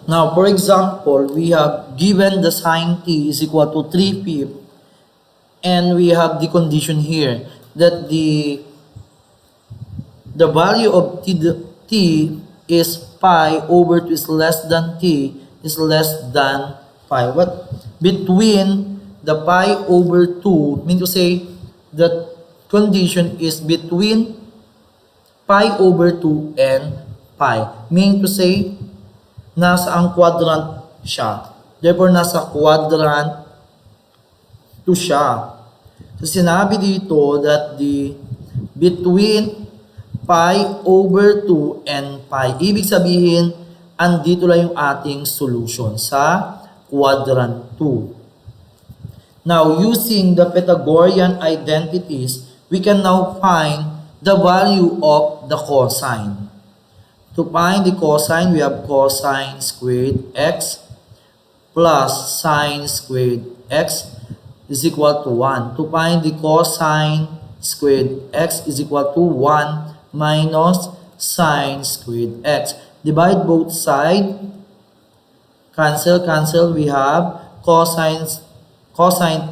Now, for example, we have given the sine t is equal to 3 pip, and we have the condition here that the value of t is pi over 2 is less than t is less than pi. What between the pi over 2 mean to say that condition is between pi over 2 and pi. Meaning to say, nasa ang quadrant siya. Therefore, nasa quadrant 2 siya. So, sinabi dito that the between pi over 2 and pi. Ibig sabihin, andito lang yung ating solution sa quadrant 2. Now, using the Pythagorean identities, we can now find the value of the cosine. To find the cosine, we have cosine squared x plus sine squared x is equal to 1. To find the cosine squared x is equal to 1 minus sine squared x. Divide both sides. Cancel. We have cosine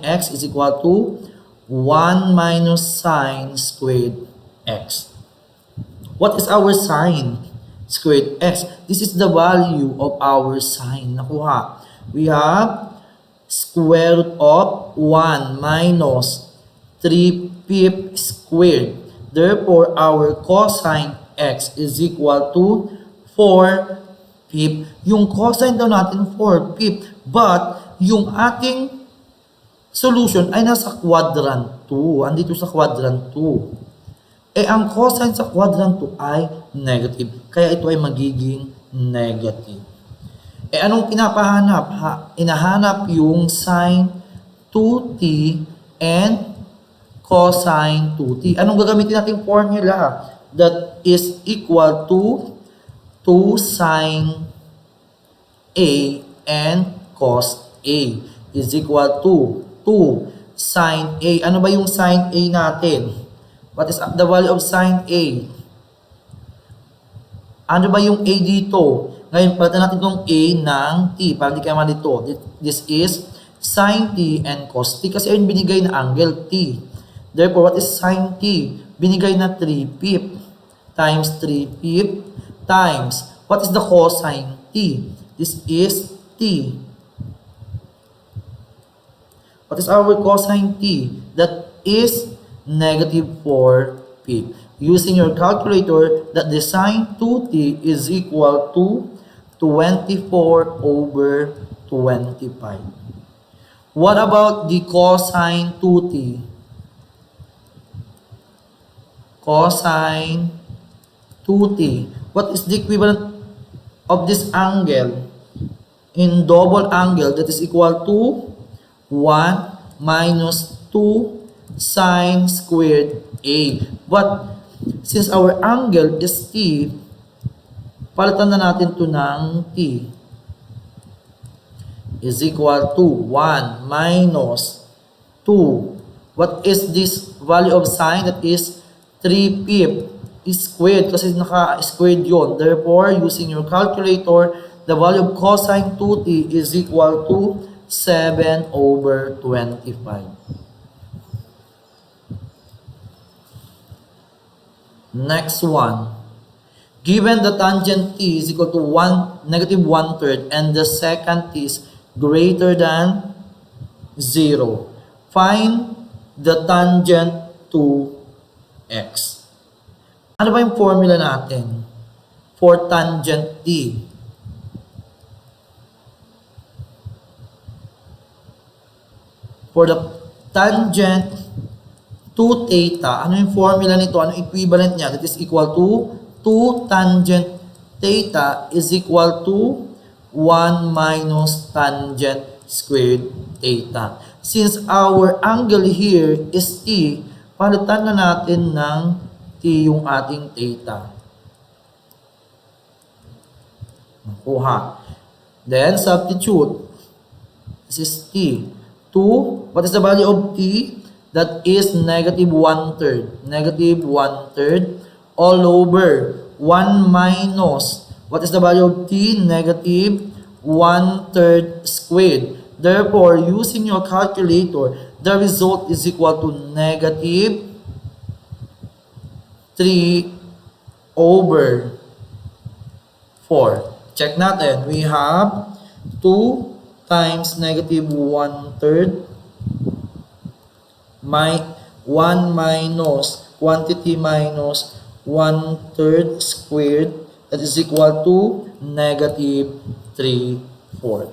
x is equal to 1 minus sine squared x. What is our sine squared x? This is the value of our sine. Nakuha. We have square root of 1 minus 3 pip squared. Therefore, our cosine x is equal to 4 pip. Yung cosine daw natin 4 pip. But, yung ating solution ay nasa quadrant 2. Andito sa quadrant 2. Ang cosine sa quadrant 2 ay negative. Kaya ito ay magiging negative. Anong pinapahanap? Inahanap yung sine 2t and cosine 2t. Anong gagamitin nating formula? That is equal to 2 sine a and cos a is equal to 2 sine a. Ano ba yung sine a natin? What is the value of sine a? Ano ba yung a dito? Ngayon, palitan natin itong a ng t para hindi kayo malito. This is sine t and cos t kasi ayun binigay na angle t. Therefore, what is sine t? Binigay na 3 pip times 3 pip times what is the cosine t? This is t. What is our cosine t? That is negative 4 pip. Using your calculator, that the sine 2t is equal to 24 over 25. What about the cosine 2t? Cosine 2t. What is the equivalent of this angle? In double angle, that is equal to 1 minus 2 sine squared a. But since our angle is t, palitan na natin to ng t is equal to 1 minus 2. What is this value of sine? That is 3 pip squared kasi naka-squared yon. Therefore, using your calculator, the value of cosine 2t is equal to 7 over 25. Next one. Given the tangent t is equal to negative 1/3 and the secant t is greater than 0, find the tangent to x. Ano ba yung formula natin for tangent t? For the tangent to theta, ano yung formula nito? Ano equivalent niya? That is equal to 2 tangent theta is equal to 1 minus tangent squared theta. Since our angle here is t, palitan na natin ng t yung ating theta. Nakuha. Then, substitute. This is t. 2, what is the value of t? That is negative 1/3. Negative 1/3 all over 1 minus, what is the value of t? Negative 1/3 squared. Therefore, using your calculator, the result is equal to negative 3/4. Check natin. We have 2 times negative 1/3 1 minus quantity minus 1/3 squared, that is equal to negative 3/4.